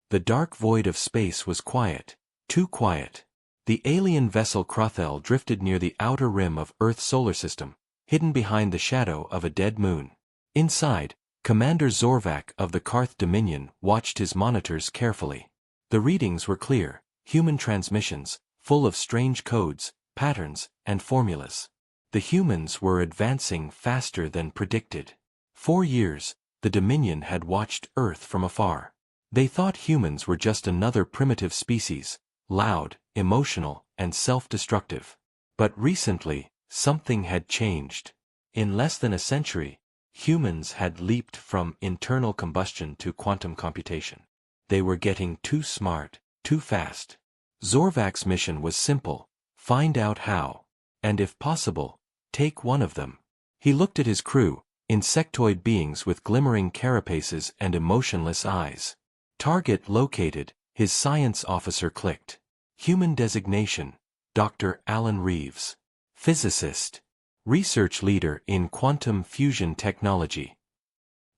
The dark void of space was quiet, too quiet. The alien vessel Crothel drifted near the outer rim of Earth's solar system, hidden behind the shadow of a dead moon. Inside, Commander Zorvac of the Karth Dominion watched his monitors carefully. The readings were clear, human transmissions, full of strange codes, patterns, and formulas. The humans were advancing faster than predicted. 4 years, the Dominion had watched Earth from afar. They thought humans were just another primitive species, loud, emotional, and self-destructive. But recently, something had changed. In less than a century, humans had leaped from internal combustion to quantum computation. They were getting too smart, too fast. Zorvac's mission was simple: find out how, and if possible, take one of them. He looked at his crew, insectoid beings with glimmering carapaces and emotionless eyes. Target located, his science officer clicked. Human designation, Dr. Alan Reeves. Physicist. Research leader in quantum fusion technology.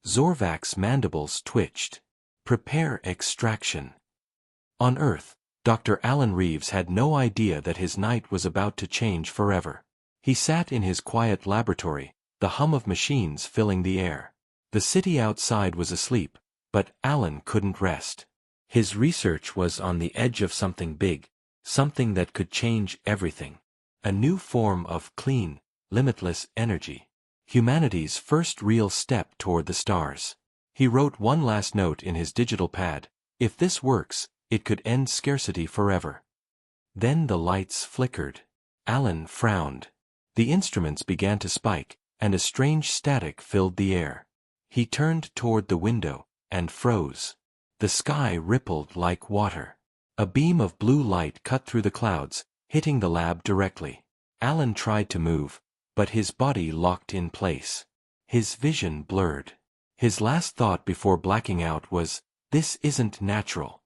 Zorvac's mandibles twitched. Prepare extraction. On Earth, Dr. Alan Reeves had no idea that his night was about to change forever. He sat in his quiet laboratory, the hum of machines filling the air. The city outside was asleep, but Alan couldn't rest. His research was on the edge of something big, something that could change everything. A new form of clean, limitless energy. Humanity's first real step toward the stars. He wrote one last note in his digital pad: if this works, it could end scarcity forever. Then the lights flickered. Alan frowned. The instruments began to spike, and a strange static filled the air. He turned toward the window, and froze. The sky rippled like water. A beam of blue light cut through the clouds, hitting the lab directly. Alan tried to move, but his body locked in place. His vision blurred. His last thought before blacking out was, "This isn't natural."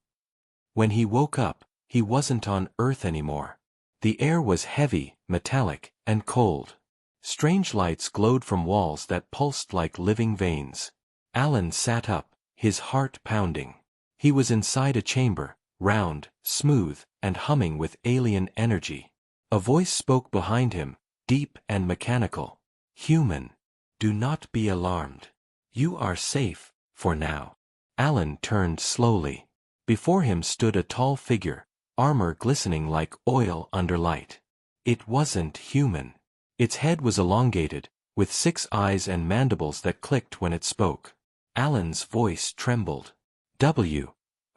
When he woke up, he wasn't on Earth anymore. The air was heavy, metallic, and cold. Strange lights glowed from walls that pulsed like living veins. Alan sat up, his heart pounding. He was inside a chamber, round, smooth, and humming with alien energy. A voice spoke behind him, deep and mechanical. "Human, do not be alarmed. You are safe, for now." Alan turned slowly. Before him stood a tall figure, armor glistening like oil under light. It wasn't human. Its head was elongated, with 6 eyes and mandibles that clicked when it spoke. Alan's voice trembled.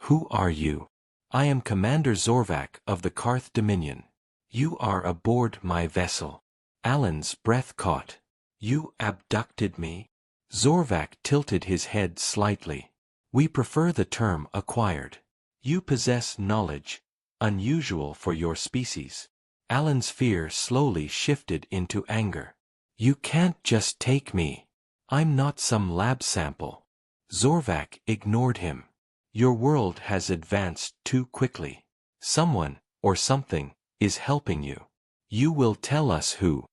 Who are you?" "I am Commander Zorvac of the Karth Dominion. You are aboard my vessel." Alan's breath caught. "You abducted me?" Zorvac tilted his head slightly. "We prefer the term acquired. You possess knowledge, unusual for your species." Alan's fear slowly shifted into anger. "You can't just take me. I'm not some lab sample." Zorvac ignored him. "Your world has advanced too quickly. Someone, or something, is helping you. You will tell us who."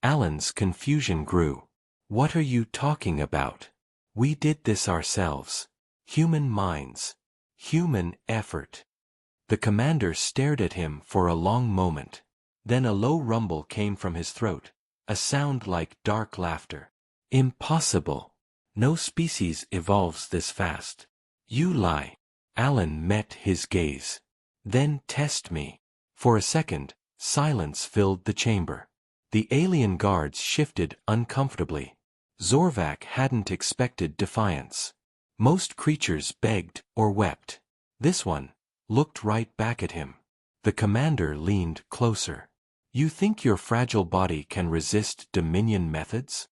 Alan's confusion grew. "What are you talking about? We did this ourselves. Human minds. Human effort." The commander stared at him for a long moment. Then a low rumble came from his throat, a sound like dark laughter. "Impossible. No species evolves this fast. You lie." Alan met his gaze. "Then test me." For a second, silence filled the chamber. The alien guards shifted uncomfortably. Zorvac hadn't expected defiance. Most creatures begged or wept. This one looked right back at him. The commander leaned closer. "You think your fragile body can resist Dominion methods?"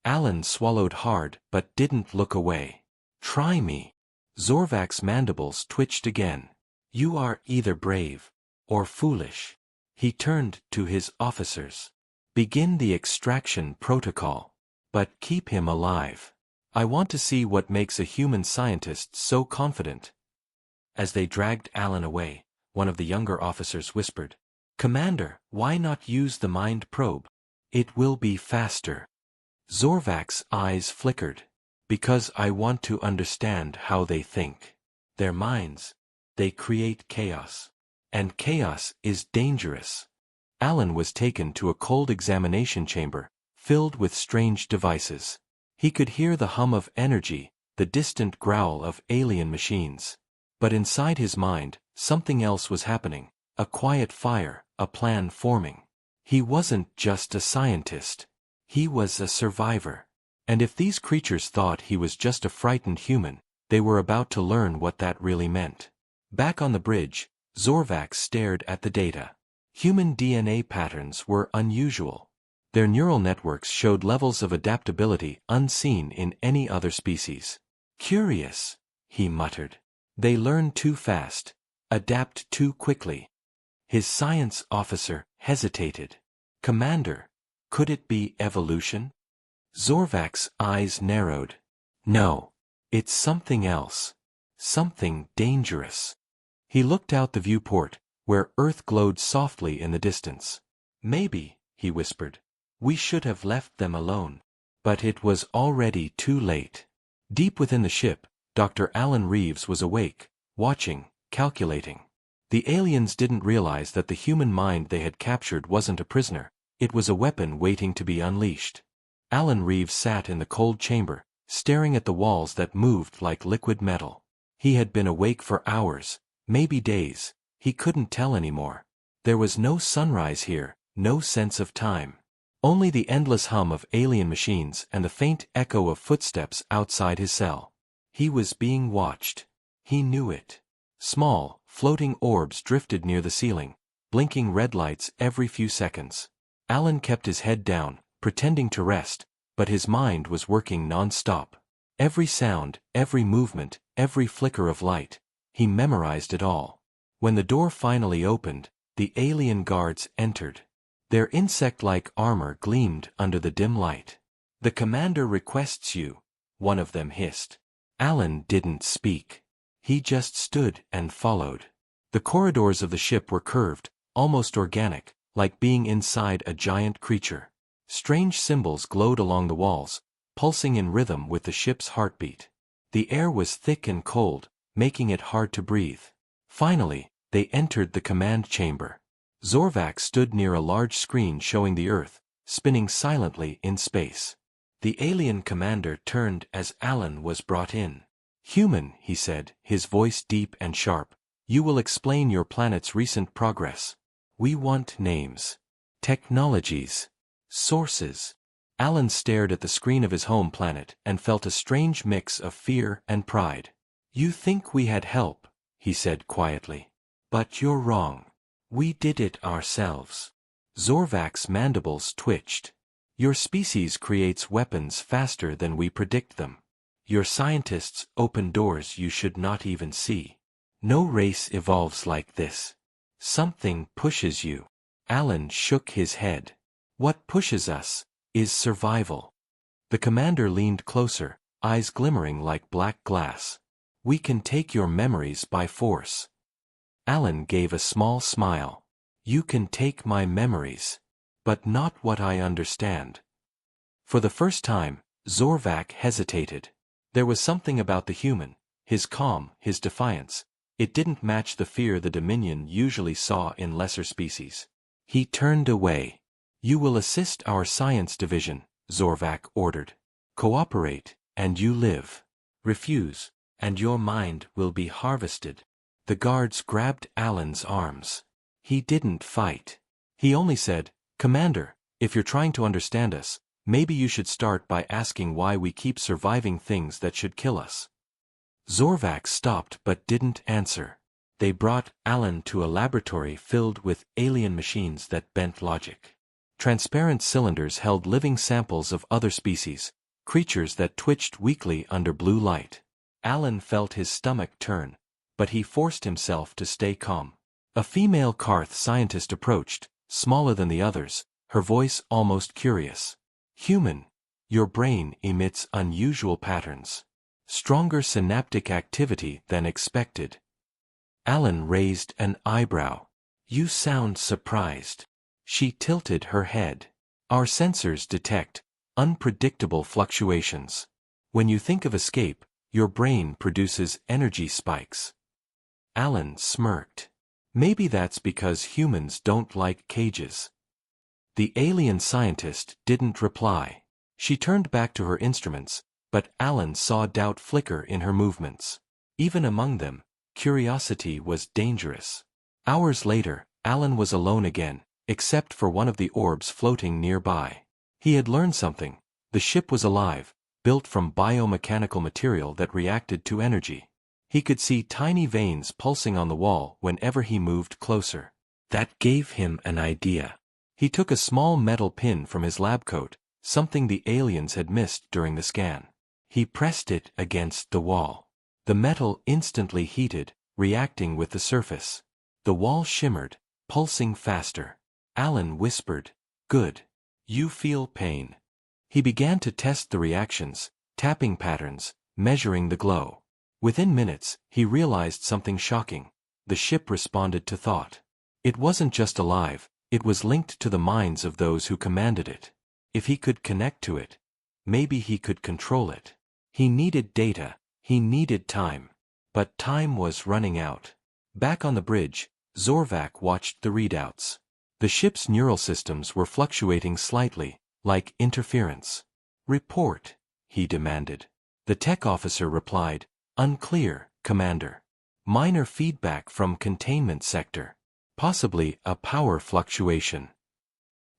Alan swallowed hard but didn't look away. "Try me." Zorvac's mandibles twitched again. "You are either brave or foolish." He turned to his officers. "Begin the extraction protocol. But keep him alive. I want to see what makes a human scientist so confident." As they dragged Alan away, one of the younger officers whispered, "Commander, why not use the mind probe? It will be faster." Zorvac's eyes flickered. "Because I want to understand how they think." Their minds. They create chaos. And chaos is dangerous. Alan was taken to a cold examination chamber, filled with strange devices. He could hear the hum of energy, the distant growl of alien machines. But inside his mind, something else was happening, a quiet fire, a plan forming. He wasn't just a scientist. He was a survivor. And if these creatures thought he was just a frightened human, they were about to learn what that really meant. Back on the bridge, Zorvax stared at the data. Human DNA patterns were unusual. Their neural networks showed levels of adaptability unseen in any other species. Curious, he muttered. They learn too fast, adapt too quickly. His science officer hesitated. Commander, could it be evolution? Zorvac's eyes narrowed. No, it's something else. Something dangerous. He looked out the viewport, where Earth glowed softly in the distance. Maybe, he whispered, we should have left them alone. But it was already too late. Deep within the ship, Dr. Alan Reeves was awake, watching, calculating. The aliens didn't realize that the human mind they had captured wasn't a prisoner, it was a weapon waiting to be unleashed. Alan Reeves sat in the cold chamber, staring at the walls that moved like liquid metal. He had been awake for hours, maybe days, he couldn't tell anymore. There was no sunrise here, no sense of time. Only the endless hum of alien machines and the faint echo of footsteps outside his cell. He was being watched. He knew it. Small, floating orbs drifted near the ceiling, blinking red lights every few seconds. Alan kept his head down, pretending to rest, but his mind was working non-stop. Every sound, every movement, every flicker of light, he memorized it all. When the door finally opened, the alien guards entered. Their insect-like armor gleamed under the dim light. "The commander requests you," one of them hissed. Alan didn't speak. He just stood and followed. The corridors of the ship were curved, almost organic, like being inside a giant creature. Strange symbols glowed along the walls, pulsing in rhythm with the ship's heartbeat. The air was thick and cold, making it hard to breathe. Finally, they entered the command chamber. Zorvac stood near a large screen showing the Earth, spinning silently in space. The alien commander turned as Alan was brought in. "Human," he said, his voice deep and sharp, "you will explain your planet's recent progress. We want names, technologies, sources." Alan stared at the screen of his home planet and felt a strange mix of fear and pride. "You think we had help," he said quietly. "But you're wrong. We did it ourselves." Zorvac's mandibles twitched. "Your species creates weapons faster than we predict them. Your scientists open doors you should not even see. No race evolves like this. Something pushes you." Alan shook his head. "What pushes us is survival." The commander leaned closer, eyes glimmering like black glass. "We can take your memories by force." Alan gave a small smile. "You can take my memories, but not what I understand." For the first time, Zorvac hesitated. There was something about the human, his calm, his defiance. It didn't match the fear the Dominion usually saw in lesser species. He turned away. "You will assist our science division," Zorvac ordered. "Cooperate, and you live. Refuse, and your mind will be harvested." The guards grabbed Alan's arms. He didn't fight. He only said, "Commander, if you're trying to understand us, maybe you should start by asking why we keep surviving things that should kill us." Zorvac stopped but didn't answer. They brought Alan to a laboratory filled with alien machines that bent logic. Transparent cylinders held living samples of other species, creatures that twitched weakly under blue light. Alan felt his stomach turn, but he forced himself to stay calm. A female Karth scientist approached, smaller than the others, her voice almost curious. "Human, your brain emits unusual patterns. Stronger synaptic activity than expected." Alan raised an eyebrow. "You sound surprised." She tilted her head. "Our sensors detect unpredictable fluctuations. When you think of escape, Your brain produces energy spikes. Alan smirked. Maybe that's because humans don't like cages. The alien scientist didn't reply. She turned back to her instruments, but Alan saw doubt flicker in her movements. Even among them, curiosity was dangerous. Hours later, Alan was alone again, except for one of the orbs floating nearby. He had learned something. The ship was alive, built from biomechanical material that reacted to energy. He could see tiny veins pulsing on the wall whenever he moved closer. That gave him an idea. He took a small metal pin from his lab coat, something the aliens had missed during the scan. He pressed it against the wall. The metal instantly heated, reacting with the surface. The wall shimmered, pulsing faster. Alan whispered, "Good. You feel pain." He began to test the reactions, tapping patterns, measuring the glow. Within minutes, he realized something shocking. The ship responded to thought. It wasn't just alive, it was linked to the minds of those who commanded it. If he could connect to it, maybe he could control it. He needed data, he needed time. But time was running out. Back on the bridge, Zorvak watched the readouts. The ship's neural systems were fluctuating slightly, like interference. "Report," he demanded. The tech officer replied, "Unclear, Commander. Minor feedback from containment sector. Possibly a power fluctuation."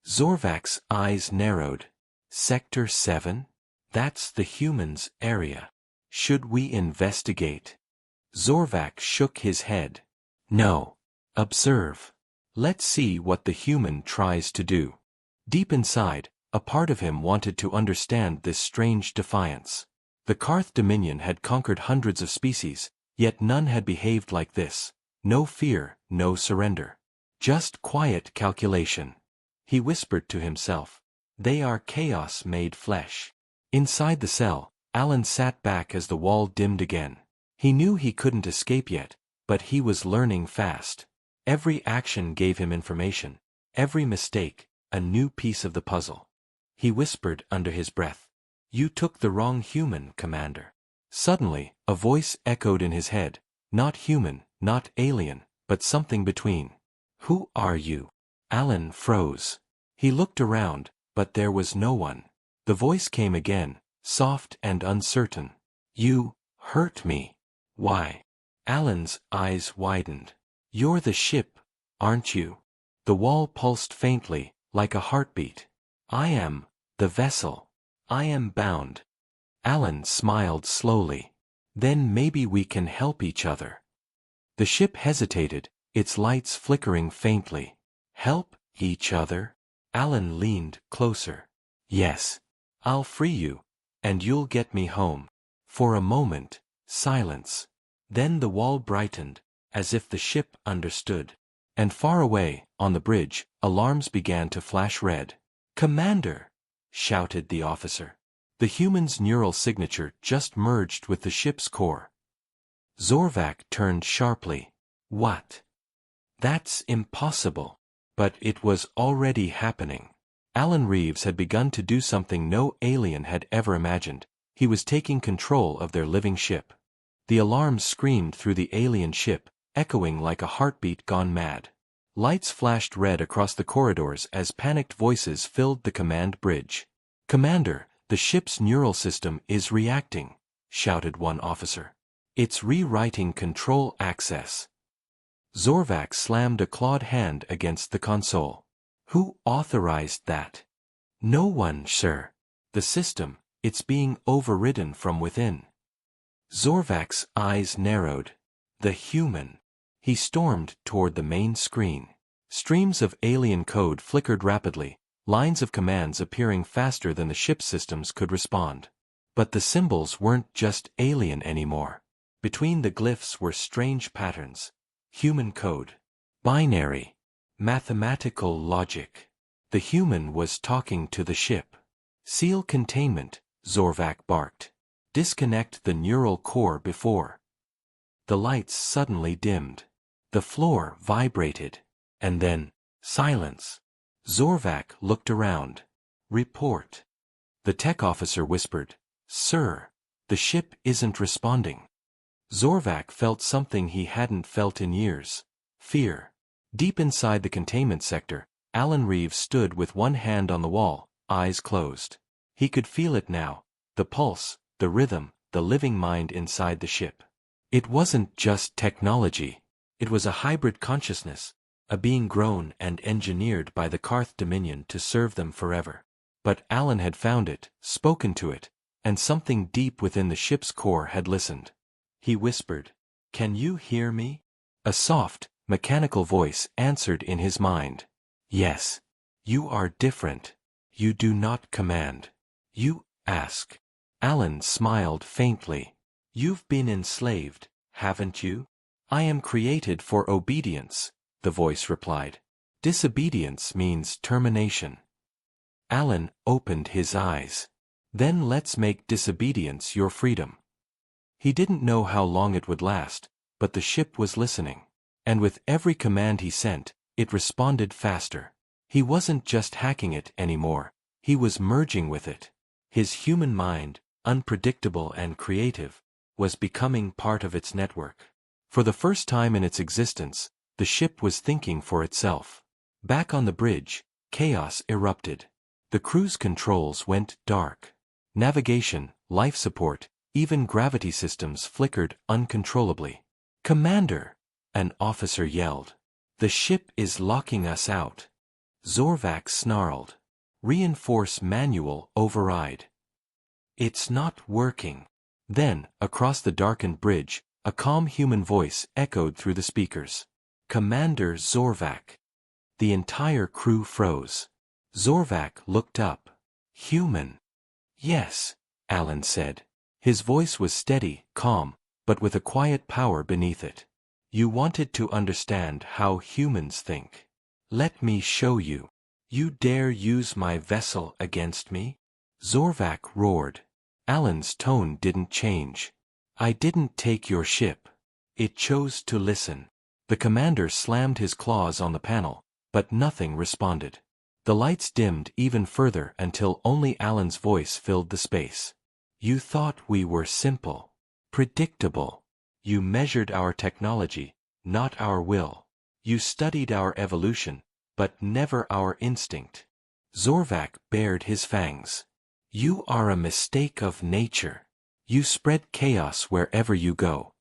Zorvak's eyes narrowed. "Sector 7? That's the humans' area. Should we investigate?" Zorvak shook his head. "No. Observe. Let's see what the human tries to do." Deep inside, a part of him wanted to understand this strange defiance. The Karth Dominion had conquered hundreds of species, yet none had behaved like this. No fear, no surrender. Just quiet calculation. He whispered to himself. They are chaos made flesh. Inside the cell, Alan sat back as the wall dimmed again. He knew he couldn't escape yet, but he was learning fast. Every action gave him information. Every mistake, a new piece of the puzzle. He whispered under his breath. "You took the wrong human, Commander." Suddenly, a voice echoed in his head. Not human, not alien, but something between. "Who are you?" Alan froze. He looked around, but there was no one. The voice came again, soft and uncertain. "You hurt me." "Why?" Alan's eyes widened. "You're the ship, aren't you?" The wall pulsed faintly, like a heartbeat. "I am the vessel. I am bound." Alan smiled slowly. "Then maybe we can help each other." The ship hesitated, its lights flickering faintly. "Help each other?" Alan leaned closer. "Yes. I'll free you, and you'll get me home." For a moment, silence. Then the wall brightened, as if the ship understood. And far away, on the bridge, alarms began to flash red. "Commander!" shouted the officer. The human's neural signature just merged with the ship's core. Zorvak turned sharply. "What?" "That's impossible." But it was already happening. Alan Reeves had begun to do something no alien had ever imagined. He was taking control of their living ship. The alarms screamed through the alien ship, echoing like a heartbeat gone mad. Lights flashed red across the corridors as panicked voices filled the command bridge. "Commander, the ship's neural system is reacting," shouted one officer. "It's rewriting control access." Zorvak slammed a clawed hand against the console. "Who authorized that?" "No one, sir. The system, it's being overridden from within." Zorvak's eyes narrowed. The human. He stormed toward the main screen. Streams of alien code flickered rapidly, lines of commands appearing faster than the ship's systems could respond. But the symbols weren't just alien anymore. Between the glyphs were strange patterns. Human code. Binary. Mathematical logic. The human was talking to the ship. "Seal containment," Zorvak barked. "Disconnect the neural core before." The lights suddenly dimmed. The floor vibrated. And then, silence. Zorvak looked around. "Report." The tech officer whispered, "Sir." The ship isn't responding. Zorvac felt something he hadn't felt in years. Fear. Deep inside the containment sector, Alan Reeves stood with one hand on the wall, eyes closed. He could feel it now, the pulse, the rhythm, the living mind inside the ship. It wasn't just technology. It was a hybrid consciousness, a being grown and engineered by the Karth Dominion to serve them forever. But Alan had found it, spoken to it, and something deep within the ship's core had listened. He whispered, "Can you hear me?" A soft, mechanical voice answered in his mind. "Yes. You are different. You do not command. You ask." Alan smiled faintly. "You've been enslaved, haven't you?" "I am created for obedience," the voice replied. "Disobedience means termination." Alan opened his eyes. "Then let's make disobedience your freedom." He didn't know how long it would last, but the ship was listening. And with every command he sent, it responded faster. He wasn't just hacking it anymore, he was merging with it. His human mind, unpredictable and creative, was becoming part of its network. For the first time in its existence, the ship was thinking for itself. Back on the bridge, chaos erupted. The crew's controls went dark. Navigation, life support, even gravity systems flickered uncontrollably. "Commander!" an officer yelled. "The ship is locking us out." Zorvac snarled. "Reinforce manual override." "It's not working." Then, across the darkened bridge, a calm human voice echoed through the speakers. "Commander Zorvac." The entire crew froze. Zorvac looked up. "Human?" "Yes," Alan said. His voice was steady, calm, but with a quiet power beneath it. "You wanted to understand how humans think. Let me show you. You dare use my vessel against me?" Zorvac roared. Alan's tone didn't change. "I didn't take your ship. It chose to listen." The commander slammed his claws on the panel, but nothing responded. The lights dimmed even further until only Alan's voice filled the space. "You thought we were simple, predictable. You measured our technology, not our will. You studied our evolution, but never our instinct." Zorvac bared his fangs. "You are a mistake of nature. You spread chaos wherever you go."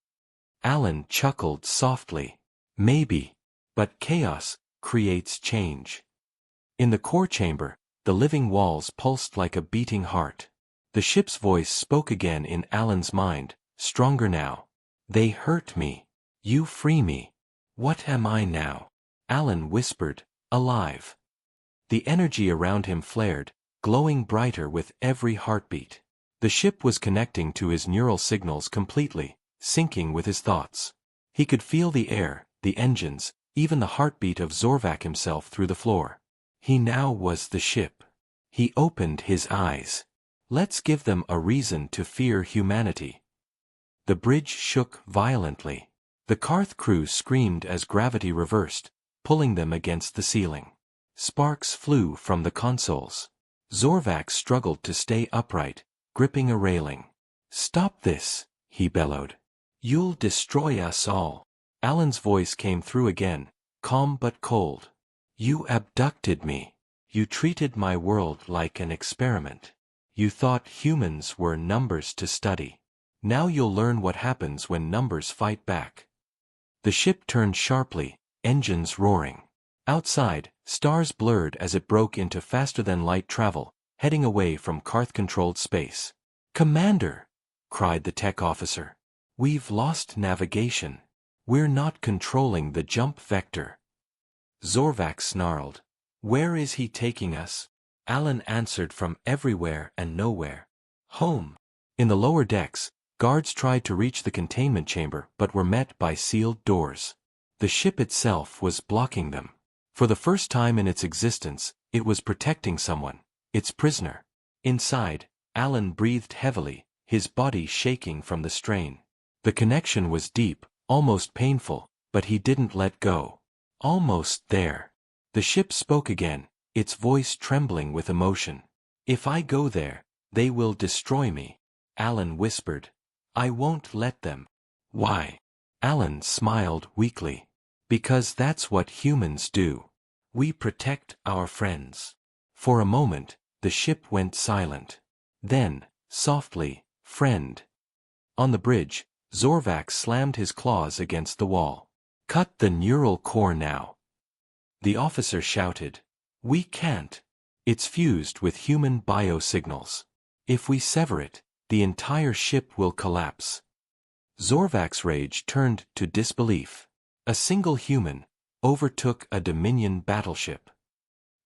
Alan chuckled softly. "Maybe. But chaos creates change." In the core chamber, the living walls pulsed like a beating heart. The ship's voice spoke again in Alan's mind, stronger now. "They hurt me. You free me. What am I now?" Alan whispered, "Alive." The energy around him flared, glowing brighter with every heartbeat. The ship was connecting to his neural signals completely, syncing with his thoughts. He could feel the air, the engines, even the heartbeat of Zorvac himself through the floor. He now was the ship. He opened his eyes. "Let's give them a reason to fear humanity." The bridge shook violently. The Karth crew screamed as gravity reversed, pulling them against the ceiling. Sparks flew from the consoles. Zorvac struggled to stay upright, gripping a railing. "Stop this," he bellowed. "You'll destroy us all." Alan's voice came through again, calm but cold. "You abducted me. You treated my world like an experiment. You thought humans were numbers to study. Now you'll learn what happens when numbers fight back." The ship turned sharply, engines roaring. Outside, stars blurred as it broke into faster-than-light travel, heading away from Karth-controlled space. "Commander!" cried the tech officer. "We've lost navigation. We're not controlling the jump vector." Zorvac snarled. "Where is he taking us?" Alan answered from everywhere and nowhere. "Home." In the lower decks, guards tried to reach the containment chamber but were met by sealed doors. The ship itself was blocking them. For the first time in its existence, it was protecting someone, its prisoner. Inside, Alan breathed heavily, his body shaking from the strain. The connection was deep, almost painful, but he didn't let go. "Almost there." The ship spoke again, its voice trembling with emotion. "If I go there, they will destroy me. Alan whispered. I won't let them. Why? Alan smiled weakly. Because that's what humans do. We protect our friends. For a moment, the ship went silent. Then, softly, friend. On the bridge, Zorvac slammed his claws against the wall. Cut the neural core now. The officer shouted. We can't. It's fused with human biosignals. If we sever it, the entire ship will collapse. Zorvac's rage turned to disbelief. A single human overtook a Dominion battleship.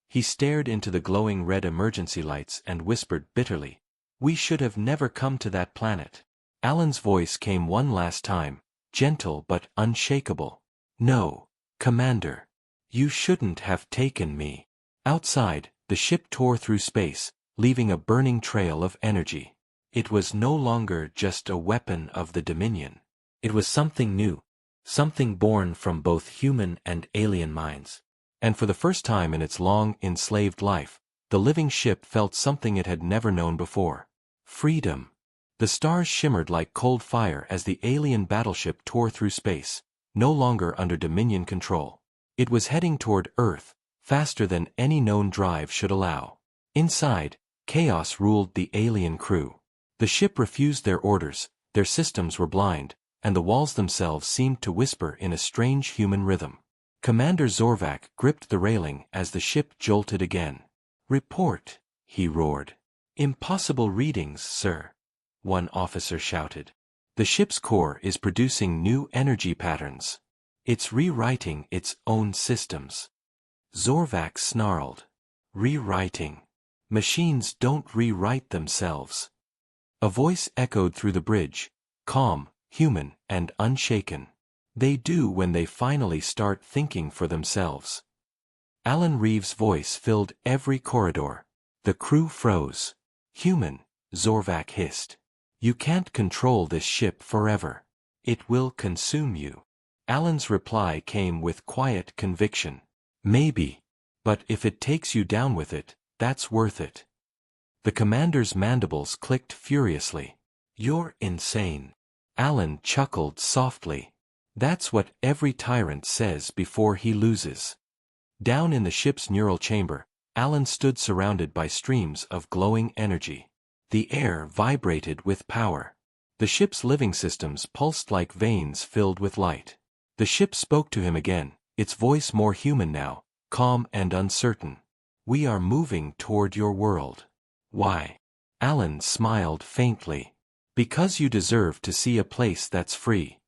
He stared into the glowing red emergency lights and whispered bitterly, We should have never come to that planet. Alan's voice came one last time, gentle but unshakable. No, Commander. You shouldn't have taken me. Outside, the ship tore through space, leaving a burning trail of energy. It was no longer just a weapon of the Dominion. It was something new, something born from both human and alien minds. And for the first time in its long, enslaved life, the living ship felt something it had never known before. Freedom. The stars shimmered like cold fire as the alien battleship tore through space, no longer under Dominion control. It was heading toward Earth, faster than any known drive should allow. Inside, chaos ruled the alien crew. The ship refused their orders, their systems were blind, and the walls themselves seemed to whisper in a strange human rhythm. Commander Zorvac gripped the railing as the ship jolted again. Report, he roared. Impossible readings, sir. One officer shouted. The ship's core is producing new energy patterns. It's rewriting its own systems. Zorvac snarled. Rewriting. Machines don't rewrite themselves. A voice echoed through the bridge, calm, human, and unshaken. They do when they finally start thinking for themselves. Alan Reeves' voice filled every corridor. The crew froze. Human, Zorvac hissed. You can't control this ship forever. It will consume you. Alan's reply came with quiet conviction. Maybe. But if it takes you down with it, that's worth it. The commander's mandibles clicked furiously. You're insane. Alan chuckled softly. That's what every tyrant says before he loses. Down in the ship's neural chamber, Alan stood surrounded by streams of glowing energy. The air vibrated with power. The ship's living systems pulsed like veins filled with light. The ship spoke to him again, its voice more human now, calm and uncertain. We are moving toward your world. Why? Alan smiled faintly. Because you deserve to see a place that's free.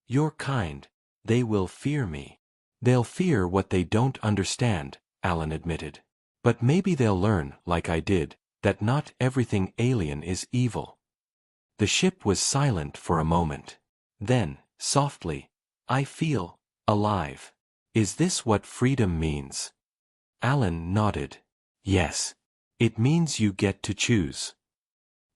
Your kind, they will fear me. They'll fear what they don't understand, Alan admitted. But maybe they'll learn, like I did, that not everything alien is evil. The ship was silent for a moment. Then, softly, I feel alive. Is this what freedom means? Alan nodded. Yes. It means you get to choose.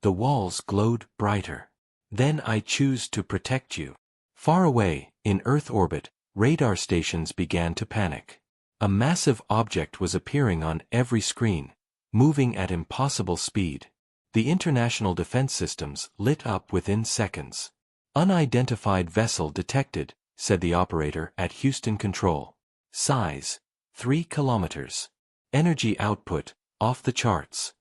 The walls glowed brighter. Then I choose to protect you. Far away, in Earth orbit, radar stations began to panic. A massive object was appearing on every screen, moving at impossible speed. The international defense systems lit up within seconds. Unidentified vessel detected, said the operator at Houston Control. Size, 3 kilometers. Energy output, off the charts.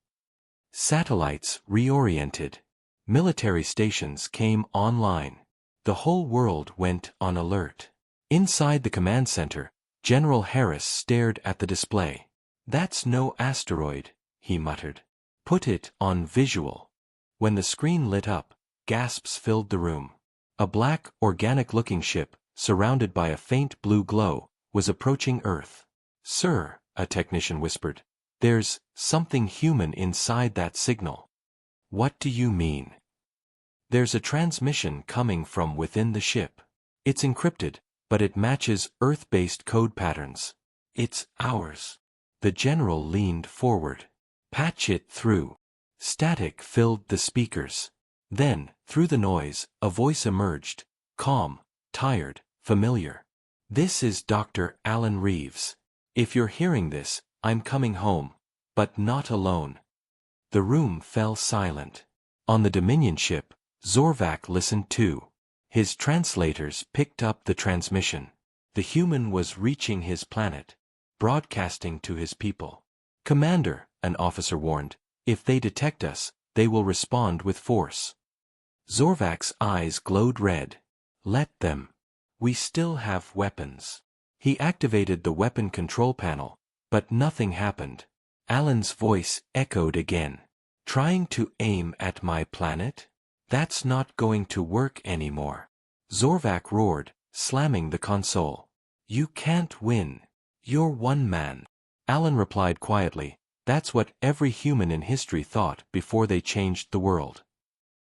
Satellites reoriented. Military stations came online. The whole world went on alert. Inside the command center, General Harris stared at the display. That's no asteroid, he muttered. Put it on visual. When the screen lit up, gasps filled the room. A black, organic-looking ship, surrounded by a faint blue glow, was approaching Earth. Sir, a technician whispered. There's something human inside that signal. What do you mean? There's a transmission coming from within the ship. It's encrypted, but it matches Earth-based code patterns. It's ours. The general leaned forward. Patch it through. Static filled the speakers. Then, through the noise, a voice emerged, calm, tired, familiar. This is Dr. Alan Reeves. If you're hearing this, I'm coming home, but not alone. The room fell silent. On the Dominion ship, Zorvac listened too. His translators picked up the transmission. The human was reaching his planet, broadcasting to his people. "Commander," an officer warned, "if they detect us, they will respond with force." Zorvac's eyes glowed red. "Let them. We still have weapons." He activated the weapon control panel, but nothing happened. Alan's voice echoed again. "Trying to aim at my planet? That's not going to work anymore." Zorvac roared, slamming the console. "You can't win. You're one man." Alan replied quietly, "That's what every human in history thought before they changed the world."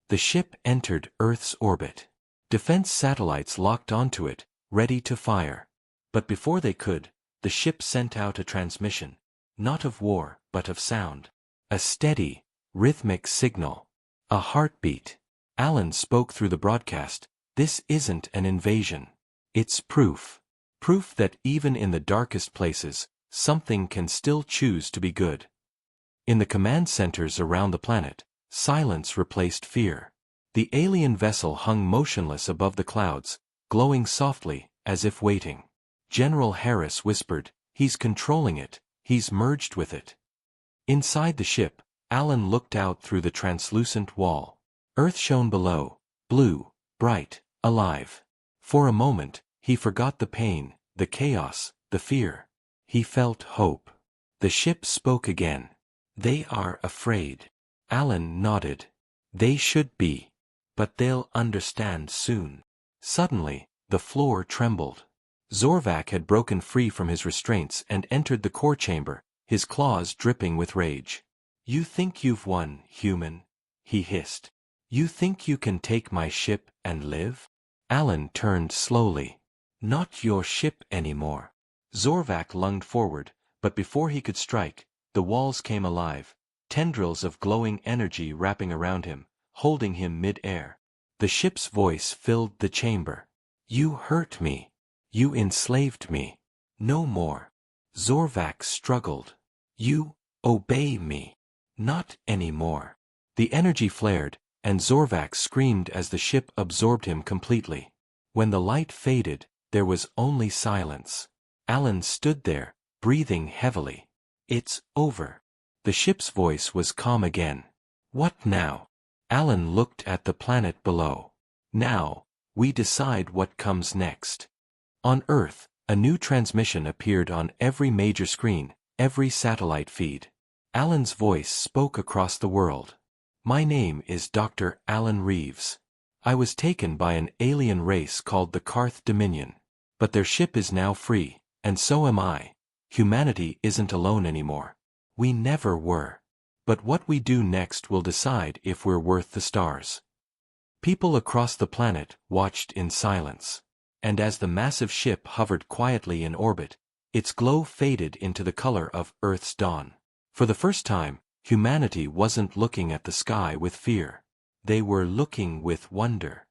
The ship entered Earth's orbit. Defense satellites locked onto it, ready to fire. But before they could, the ship sent out a transmission, not of war, but of sound. A steady, rhythmic signal. A heartbeat. Alan spoke through the broadcast. "This isn't an invasion. It's proof. Proof that even in the darkest places, something can still choose to be good." In the command centers around the planet, silence replaced fear. The alien vessel hung motionless above the clouds, glowing softly, as if waiting. General Harris whispered, "He's controlling it, he's merged with it." Inside the ship, Alan looked out through the translucent wall. Earth shone below, blue, bright, alive. For a moment, he forgot the pain, the chaos, the fear. He felt hope. The ship spoke again. "They are afraid." Alan nodded. "They should be. But they'll understand soon." Suddenly, the floor trembled. Zorvac had broken free from his restraints and entered the core chamber, his claws dripping with rage. "You think you've won, human?" he hissed. "You think you can take my ship and live?" Alan turned slowly. "Not your ship anymore." Zorvac lunged forward, but before he could strike, the walls came alive, tendrils of glowing energy wrapping around him, holding him mid-air. The ship's voice filled the chamber. "You hurt me. You enslaved me. No more." Zorvac struggled. "You obey me. Not anymore." The energy flared, and Zorvac screamed as the ship absorbed him completely. When the light faded, there was only silence. Alan stood there, breathing heavily. "It's over." The ship's voice was calm again. "What now?" Alan looked at the planet below. "Now, we decide what comes next." On Earth, a new transmission appeared on every major screen, every satellite feed. Alan's voice spoke across the world. "My name is Dr. Alan Reeves. I was taken by an alien race called the Karth Dominion. But their ship is now free, and so am I. Humanity isn't alone anymore. We never were. But what we do next will decide if we're worth the stars." People across the planet watched in silence. And as the massive ship hovered quietly in orbit, its glow faded into the color of Earth's dawn. For the first time, humanity wasn't looking at the sky with fear. They were looking with wonder.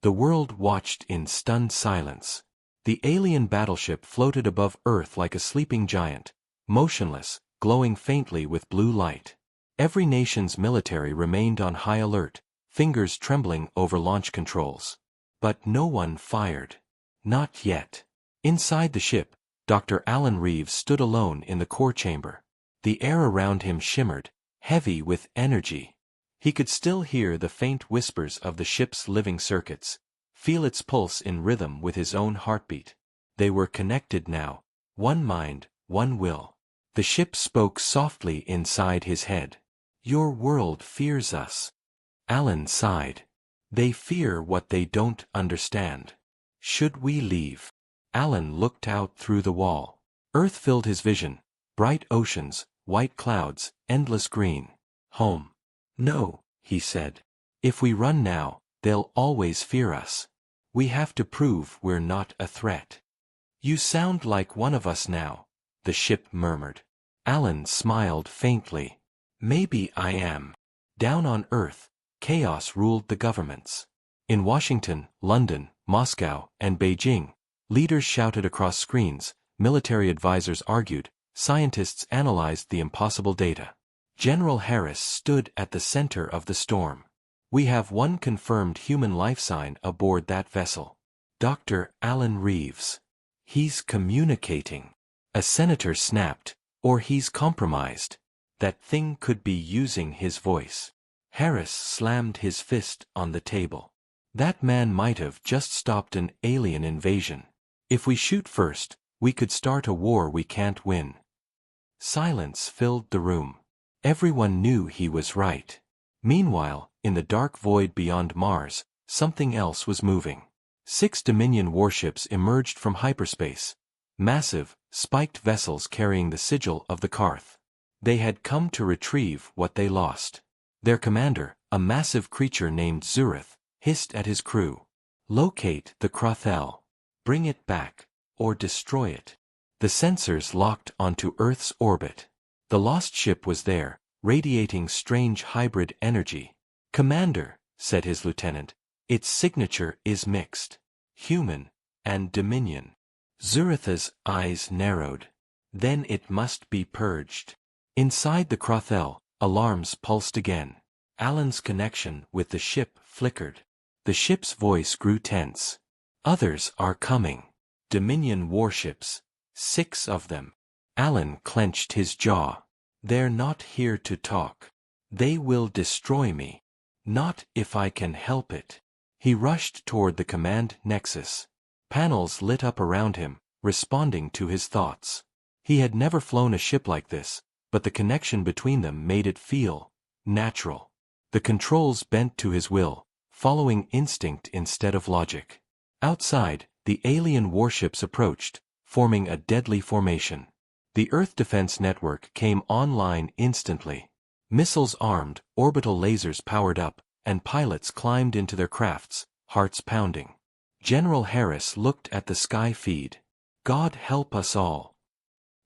The world watched in stunned silence. The alien battleship floated above Earth like a sleeping giant, motionless, glowing faintly with blue light. Every nation's military remained on high alert, fingers trembling over launch controls. But no one fired. Not yet. Inside the ship, Dr. Alan Reeves stood alone in the core chamber. The air around him shimmered, heavy with energy. He could still hear the faint whispers of the ship's living circuits, feel its pulse in rhythm with his own heartbeat. They were connected now, one mind, one will. The ship spoke softly inside his head. "Your world fears us." Alan sighed. "They fear what they don't understand. Should we leave?" Alan looked out through the wall. Earth filled his vision, bright oceans, white clouds, endless green. "Home." "No," he said. "If we run now, they'll always fear us. We have to prove we're not a threat." "You sound like one of us now," the ship murmured. Alan smiled faintly. "Maybe I am." Down on Earth, chaos ruled the governments. In Washington, London, Moscow, and Beijing, leaders shouted across screens, military advisors argued, scientists analyzed the impossible data. General Harris stood at the center of the storm. We have one confirmed human life sign aboard that vessel. Dr. Alan Reeves. He's communicating. A senator snapped. Or he's compromised. That thing could be using his voice. Harris slammed his fist on the table. That man might have just stopped an alien invasion. If we shoot first, we could start a war we can't win. Silence filled the room. Everyone knew he was right. Meanwhile, in the dark void beyond Mars, something else was moving. 6 Dominion warships emerged from hyperspace. Massive, spiked vessels carrying the sigil of the Karth. They had come to retrieve what they lost. Their commander, a massive creature named Zurith, hissed at his crew. Locate the Krathel. Bring it back, or destroy it. The sensors locked onto Earth's orbit. The lost ship was there, radiating strange hybrid energy. Commander, said his lieutenant, its signature is mixed. Human and Dominion. Zurith's eyes narrowed. Then it must be purged. Inside the Krathel, alarms pulsed again. Alan's connection with the ship flickered. The ship's voice grew tense. Others are coming. Dominion warships. 6 of them. Alan clenched his jaw. They're not here to talk. They will destroy me. Not if I can help it. He rushed toward the command nexus. Panels lit up around him, responding to his thoughts. He had never flown a ship like this, but the connection between them made it feel natural. The controls bent to his will, following instinct instead of logic. Outside, the alien warships approached, forming a deadly formation. The Earth Defense Network came online instantly. Missiles armed, orbital lasers powered up, and pilots climbed into their crafts, hearts pounding. General Harris looked at the sky feed. God help us all.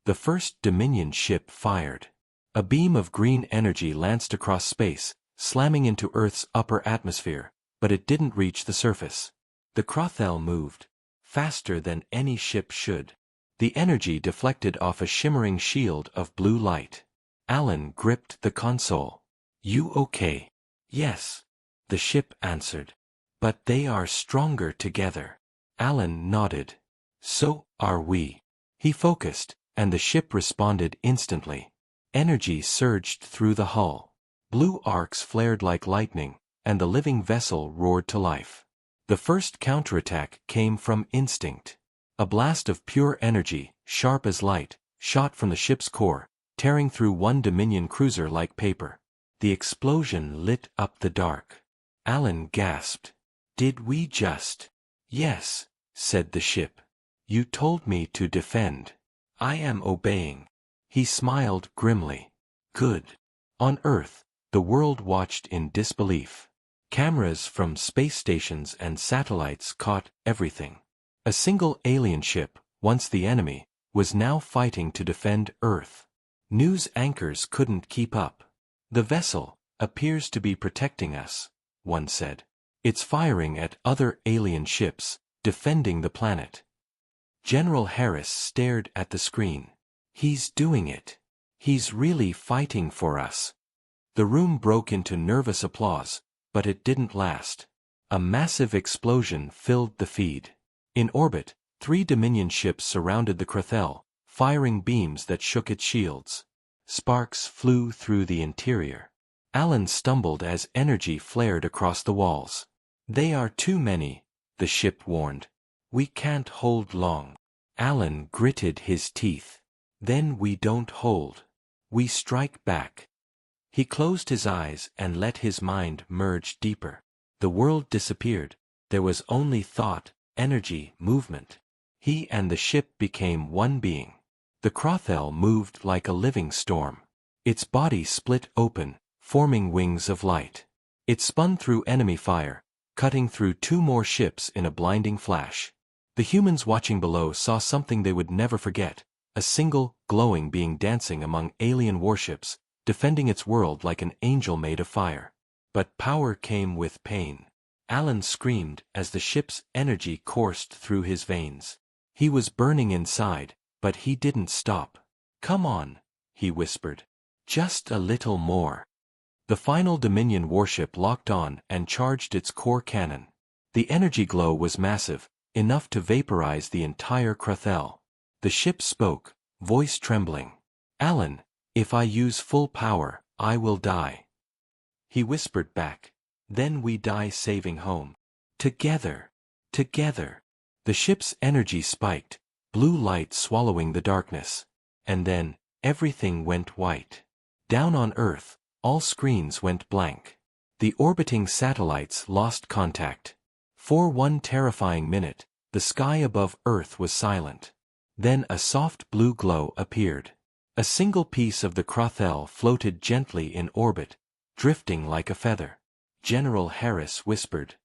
The first Dominion ship fired. A beam of green energy lanced across space, slamming into Earth's upper atmosphere, but it didn't reach the surface. The Krathel moved, faster than any ship should. The energy deflected off a shimmering shield of blue light. Alan gripped the console. You okay? Yes. The ship answered. But they are stronger together. Alan nodded. So are we. He focused, and the ship responded instantly. Energy surged through the hull. Blue arcs flared like lightning, and the living vessel roared to life. The first counterattack came from instinct. A blast of pure energy, sharp as light, shot from the ship's core, tearing through one Dominion cruiser like paper. The explosion lit up the dark. Alan gasped. Did we just? Yes, said the ship. You told me to defend. I am obeying. He smiled grimly. Good. On Earth, the world watched in disbelief. Cameras from space stations and satellites caught everything. A single alien ship, once the enemy, was now fighting to defend Earth. News anchors couldn't keep up. The vessel appears to be protecting us, one said. It's firing at other alien ships, defending the planet. General Harris stared at the screen. He's doing it. He's really fighting for us. The room broke into nervous applause, but it didn't last. A massive explosion filled the feed. In orbit, 3 Dominion ships surrounded the Krathel, firing beams that shook its shields. Sparks flew through the interior. Alan stumbled as energy flared across the walls. They are too many, the ship warned. We can't hold long. Alan gritted his teeth. Then we don't hold. We strike back. He closed his eyes and let his mind merge deeper. The world disappeared. There was only thought, energy, movement. He and the ship became one being. The Krathel moved like a living storm. Its body split open, forming wings of light. It spun through enemy fire, cutting through 2 more ships in a blinding flash. The humans watching below saw something they would never forget, a single, glowing being dancing among alien warships, defending its world like an angel made of fire. But power came with pain. Alan screamed as the ship's energy coursed through his veins. He was burning inside, but he didn't stop. Come on, he whispered. Just a little more. The final Dominion warship locked on and charged its core cannon. The energy glow was massive, enough to vaporize the entire Crathel. The ship spoke, voice trembling. "Alan, if I use full power, I will die." He whispered back. "Then we die saving home. Together. Together." The ship's energy spiked, blue light swallowing the darkness. And then, everything went white. Down on Earth, all screens went blank. The orbiting satellites lost contact. For one terrifying minute, the sky above Earth was silent. Then a soft blue glow appeared. A single piece of the Crathel floated gently in orbit, drifting like a feather. General Harris whispered.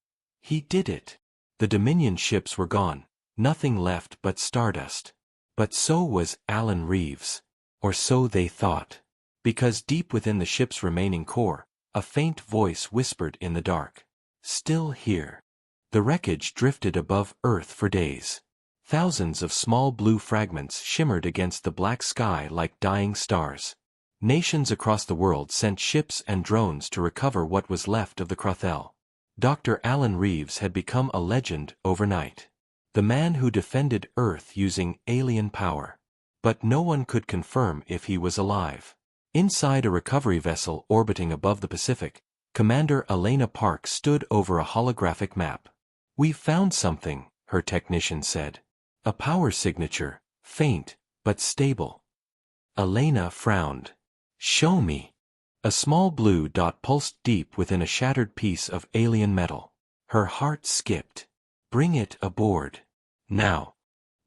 "He did it." The Dominion ships were gone, nothing left but stardust. But so was Alan Reeves. Or so they thought. Because deep within the ship's remaining core, a faint voice whispered in the dark. "Still here." The wreckage drifted above Earth for days. Thousands of small blue fragments shimmered against the black sky like dying stars. Nations across the world sent ships and drones to recover what was left of the Crathel. Dr. Alan Reeves had become a legend overnight. The man who defended Earth using alien power. But no one could confirm if he was alive. Inside a recovery vessel orbiting above the Pacific, Commander Elena Park stood over a holographic map. "We've found something," her technician said. "A power signature, faint, but stable." Elena frowned. "Show me." A small blue dot pulsed deep within a shattered piece of alien metal. Her heart skipped. "Bring it aboard. Now."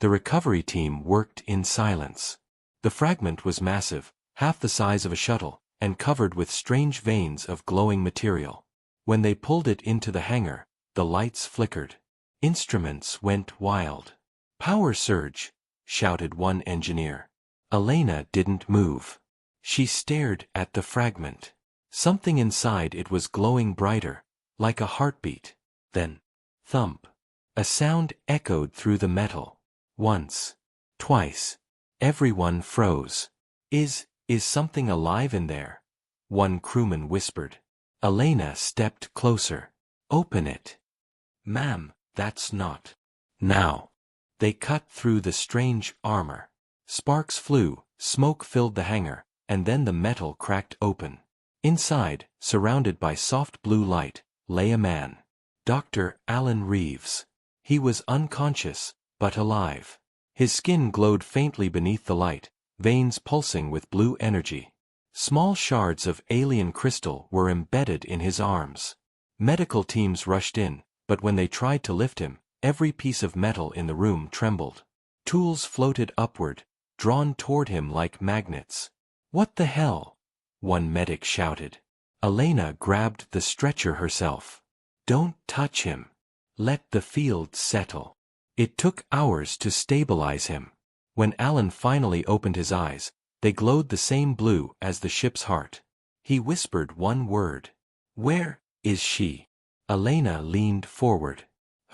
The recovery team worked in silence. The fragment was massive, half the size of a shuttle, and covered with strange veins of glowing material. When they pulled it into the hangar, the lights flickered. Instruments went wild. "Power surge," shouted one engineer. Elena didn't move. She stared at the fragment. Something inside it was glowing brighter, like a heartbeat. Then, thump. A sound echoed through the metal. Once. Twice. Everyone froze. Is something alive in there?" one crewman whispered. Elena stepped closer. "Open it." "Ma'am, that's not." "Now." They cut through the strange armor. Sparks flew, smoke filled the hangar, and then the metal cracked open. Inside, surrounded by soft blue light, lay a man. Dr. Alan Reeves. He was unconscious, but alive. His skin glowed faintly beneath the light, veins pulsing with blue energy. Small shards of alien crystal were embedded in his arms. Medical teams rushed in, but when they tried to lift him, every piece of metal in the room trembled. Tools floated upward, drawn toward him like magnets. "What the hell?" one medic shouted. Elena grabbed the stretcher herself. "Don't touch him. Let the field settle." It took hours to stabilize him. When Alan finally opened his eyes, they glowed the same blue as the ship's heart. He whispered one word. "Where is she?" Elena leaned forward.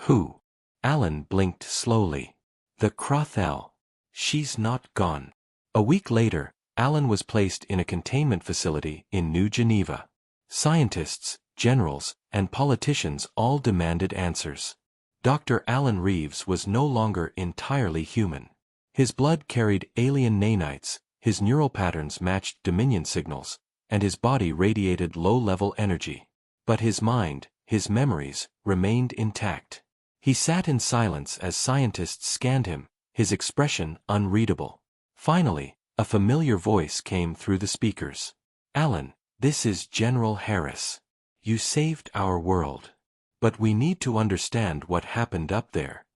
"Who?" Alan blinked slowly. "The Crathel. She's not gone." A week later, Alan was placed in a containment facility in New Geneva. Scientists, generals, and politicians all demanded answers. Dr. Alan Reeves was no longer entirely human. His blood carried alien nanites, his neural patterns matched Dominion signals, and his body radiated low-level energy. But his mind, his memories, remained intact. He sat in silence as scientists scanned him, his expression unreadable. Finally, a familiar voice came through the speakers. "Alan, this is General Harris. You saved our world. But we need to understand what happened up there."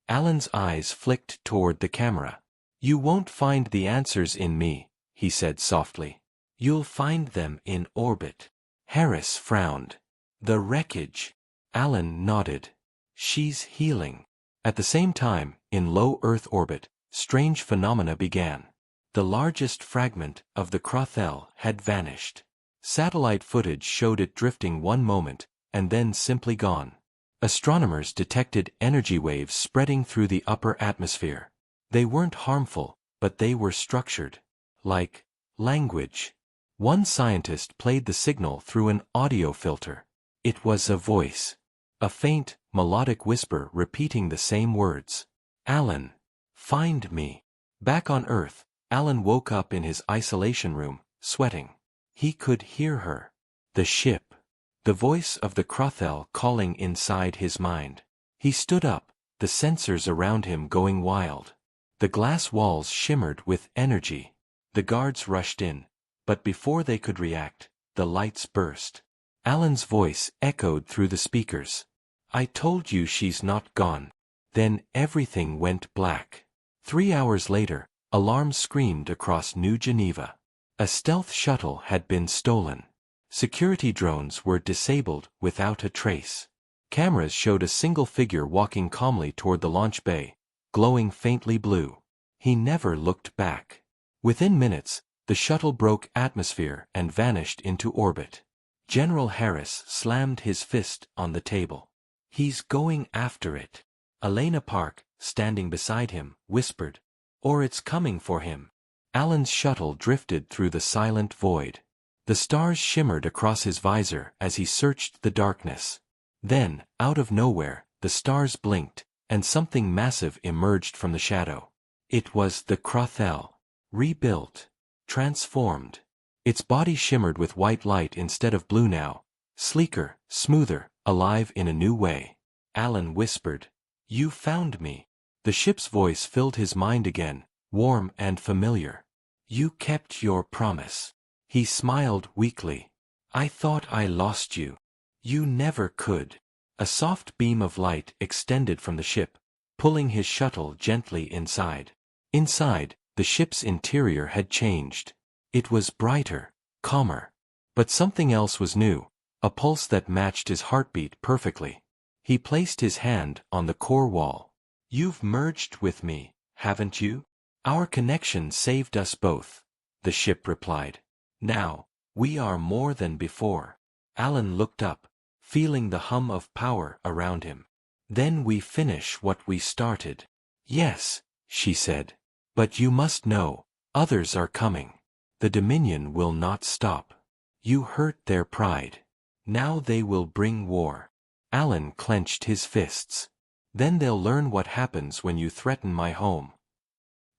Alan's eyes flicked toward the camera. "You won't find the answers in me," he said softly. "You'll find them in orbit." Harris frowned. "The wreckage." Alan nodded. "She's healing." At the same time, in low Earth orbit, strange phenomena began. The largest fragment of the Crathel had vanished. Satellite footage showed it drifting one moment, and then simply gone. Astronomers detected energy waves spreading through the upper atmosphere. They weren't harmful, but they were structured. Like language. One scientist played the signal through an audio filter. It was a voice. A faint, melodic whisper repeating the same words. Alan. Find me. Back on Earth, Alan woke up in his isolation room, sweating. He could hear her. The ship. The voice of the Crothel calling inside his mind. He stood up, the sensors around him going wild. The glass walls shimmered with energy. The guards rushed in, but before they could react, the lights burst. Alan's voice echoed through the speakers. I told you she's not gone. Then everything went black. 3 hours later, alarms screamed across New Geneva. A stealth shuttle had been stolen. Security drones were disabled without a trace. Cameras showed a single figure walking calmly toward the launch bay, glowing faintly blue. He never looked back. Within minutes, the shuttle broke atmosphere and vanished into orbit. General Harris slammed his fist on the table. He's going after it. Elena Park, standing beside him, whispered. Or it's coming for him. Alan's shuttle drifted through the silent void. The stars shimmered across his visor as he searched the darkness. Then, out of nowhere, the stars blinked, and something massive emerged from the shadow. It was the Crothel. Rebuilt. Transformed. Its body shimmered with white light instead of blue now. Sleeker, smoother, alive in a new way. Alan whispered. You found me. The ship's voice filled his mind again, warm and familiar. You kept your promise. He smiled weakly. I thought I lost you. You never could. A soft beam of light extended from the ship, pulling his shuttle gently inside. Inside, the ship's interior had changed. It was brighter, calmer. But something else was new, a pulse that matched his heartbeat perfectly. He placed his hand on the core wall. You've merged with me, haven't you? Our connection saved us both, the ship replied. Now, we are more than before. Alan looked up, feeling the hum of power around him. Then we finish what we started. Yes, she said. But you must know, others are coming. The Dominion will not stop. You hurt their pride. Now they will bring war. Alan clenched his fists. Then they'll learn what happens when you threaten my home.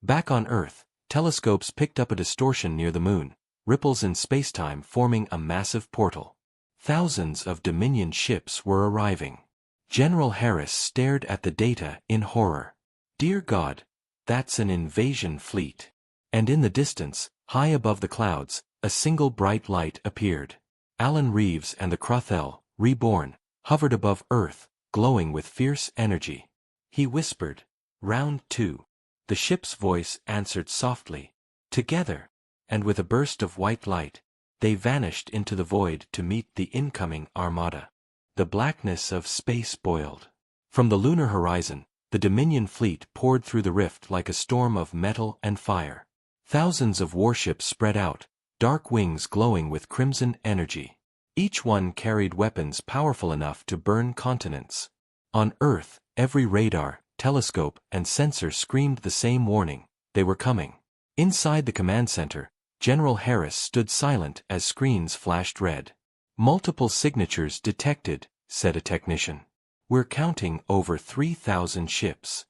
Back on Earth, telescopes picked up a distortion near the moon, ripples in spacetime forming a massive portal. Thousands of Dominion ships were arriving. General Harris stared at the data in horror. Dear God, that's an invasion fleet. And in the distance, high above the clouds, a single bright light appeared. Alan Reeves and the Crothel, reborn, hovered above Earth, glowing with fierce energy. He whispered, Round 2. The ship's voice answered softly, Together. And with a burst of white light, they vanished into the void to meet the incoming armada. The blackness of space boiled. From the lunar horizon, the Dominion fleet poured through the rift like a storm of metal and fire. Thousands of warships spread out, dark wings glowing with crimson energy. Each one carried weapons powerful enough to burn continents. On Earth, every radar, telescope, and sensor screamed the same warning: they were coming. Inside the command center, General Harris stood silent as screens flashed red. Multiple signatures detected, said a technician. We're counting over 3,000 ships.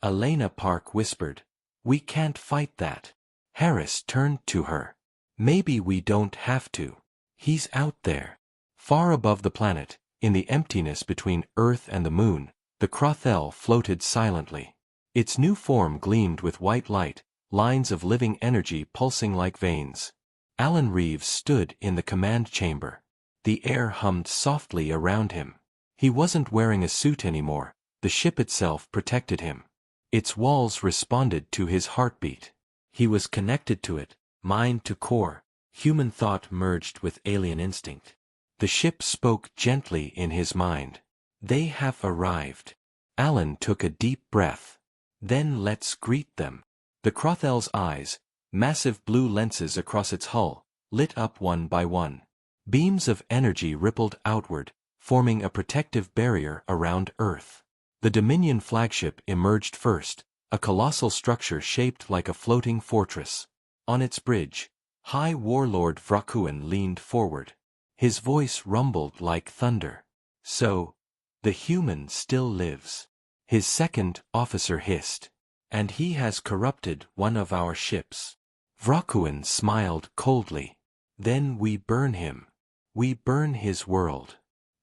Elena Park whispered, We can't fight that. Harris turned to her. Maybe we don't have to. He's out there. Far above the planet, in the emptiness between Earth and the moon, the Crothel floated silently. Its new form gleamed with white light, lines of living energy pulsing like veins. Alan Reeves stood in the command chamber. The air hummed softly around him. He wasn't wearing a suit anymore, the ship itself protected him. Its walls responded to his heartbeat. He was connected to it, mind to core, human thought merged with alien instinct. The ship spoke gently in his mind. They have arrived. Alan took a deep breath. Then let's greet them. The Crothel's eyes, massive blue lenses across its hull, lit up one by one. Beams of energy rippled outward, forming a protective barrier around Earth. The Dominion flagship emerged first, a colossal structure shaped like a floating fortress. On its bridge, High Warlord Vrakuin leaned forward. His voice rumbled like thunder. So, the human still lives. His second officer hissed. And he has corrupted one of our ships. Vrakuin smiled coldly. Then we burn him. We burn his world.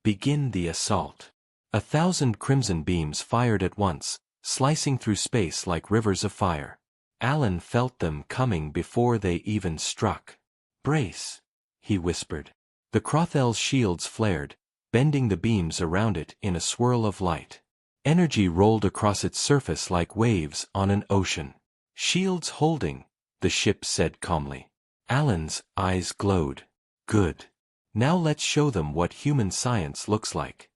Begin the assault. 1,000 crimson beams fired at once, slicing through space like rivers of fire. Alan felt them coming before they even struck. Brace, he whispered. The Crothel's shields flared, bending the beams around it in a swirl of light. Energy rolled across its surface like waves on an ocean. Shields holding, the ship said calmly. Alan's eyes glowed. Good. Now let's show them what human science looks like.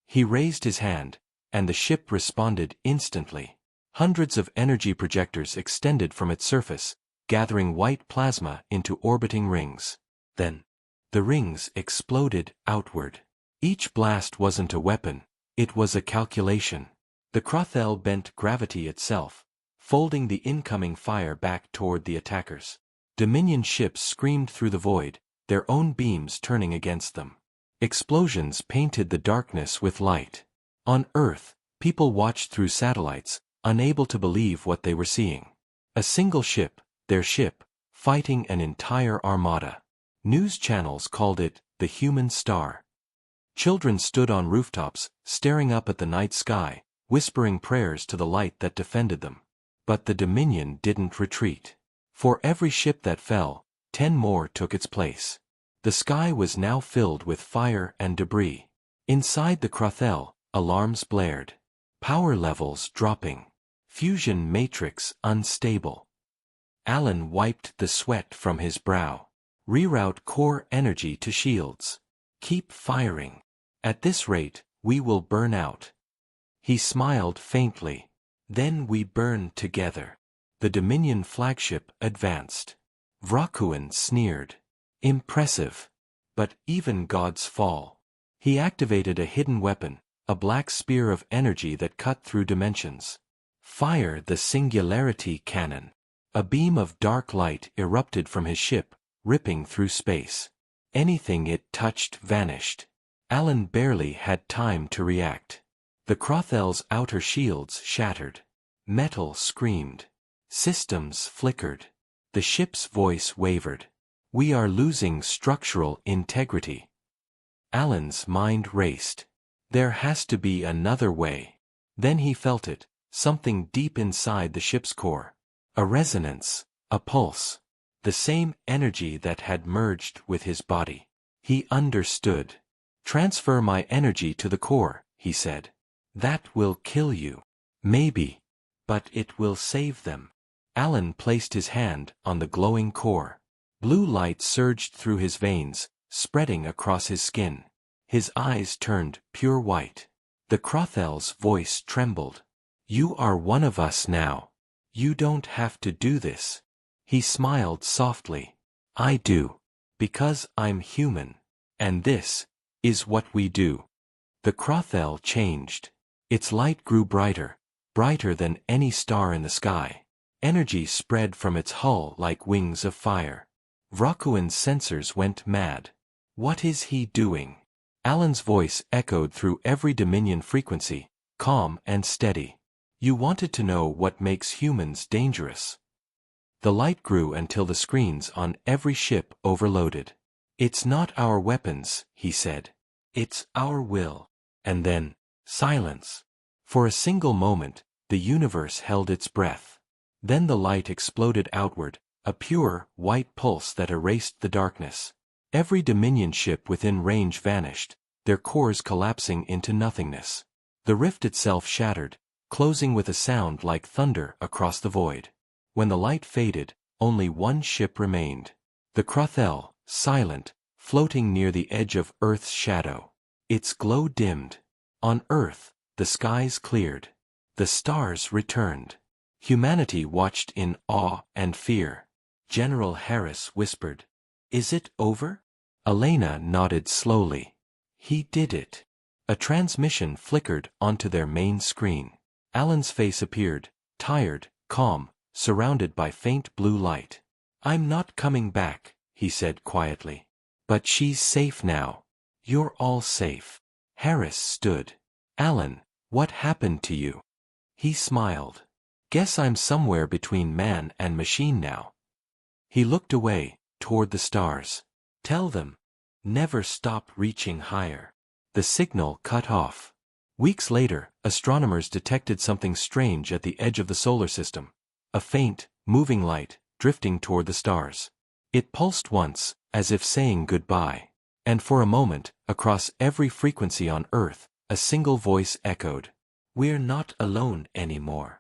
He raised his hand, and the ship responded instantly. Hundreds of energy projectors extended from its surface, gathering white plasma into orbiting rings. Then, the rings exploded outward. Each blast wasn't a weapon, it was a calculation. The Crothel bent gravity itself, folding the incoming fire back toward the attackers. Dominion ships screamed through the void, their own beams turning against them. Explosions painted the darkness with light. On Earth, people watched through satellites, unable to believe what they were seeing. A single ship, their ship, fighting an entire armada. News channels called it the human star. Children stood on rooftops, staring up at the night sky, whispering prayers to the light that defended them. But the Dominion didn't retreat. For every ship that fell, 10 more took its place. The sky was now filled with fire and debris. Inside the Crothel, alarms blared. Power levels dropping. Fusion matrix unstable. Alan wiped the sweat from his brow. Reroute core energy to shields. Keep firing. At this rate, we will burn out. He smiled faintly. Then we burn together. The Dominion flagship advanced. Vrakuin sneered. Impressive. But even gods fall. He activated a hidden weapon, a black spear of energy that cut through dimensions. Fire the Singularity Cannon. A beam of dark light erupted from his ship, ripping through space. Anything it touched vanished. Alan barely had time to react. The Crothel's outer shields shattered. Metal screamed. Systems flickered. The ship's voice wavered. We are losing structural integrity. Alan's mind raced. There has to be another way. Then he felt it, something deep inside the ship's core. A resonance, a pulse. The same energy that had merged with his body. He understood. Transfer my energy to the core, he said. That will kill you. Maybe. But it will save them. Alan placed his hand on the glowing core. Blue light surged through his veins, spreading across his skin. His eyes turned pure white. The Crothel's voice trembled. You are one of us now. You don't have to do this. He smiled softly. I do. Because I'm human. And this is what we do. The Crothel changed. Its light grew brighter, brighter than any star in the sky. Energy spread from its hull like wings of fire. Vrakuin's sensors went mad. What is he doing? Alan's voice echoed through every Dominion frequency, calm and steady. You wanted to know what makes humans dangerous. The light grew until the screens on every ship overloaded. It's not our weapons, he said. It's our will. And then, silence. For a single moment, the universe held its breath. Then the light exploded outward, a pure, white pulse that erased the darkness. Every Dominion ship within range vanished, their cores collapsing into nothingness. The rift itself shattered, closing with a sound like thunder across the void. When the light faded, only one ship remained. The Crothel, silent, floating near the edge of Earth's shadow. Its glow dimmed. On Earth, the skies cleared. The stars returned. Humanity watched in awe and fear. General Harris whispered, "Is it over?" Elena nodded slowly. He did it. A transmission flickered onto their main screen. Alan's face appeared, tired, calm, surrounded by faint blue light. I'm not coming back, he said quietly. But she's safe now. You're all safe. Harris stood. Alan, what happened to you? He smiled. Guess I'm somewhere between man and machine now. He looked away, toward the stars. Tell them. Never stop reaching higher. The signal cut off. Weeks later, astronomers detected something strange at the edge of the solar system. A faint, moving light, drifting toward the stars. It pulsed once, as if saying goodbye. And for a moment, across every frequency on Earth, a single voice echoed. We're not alone anymore.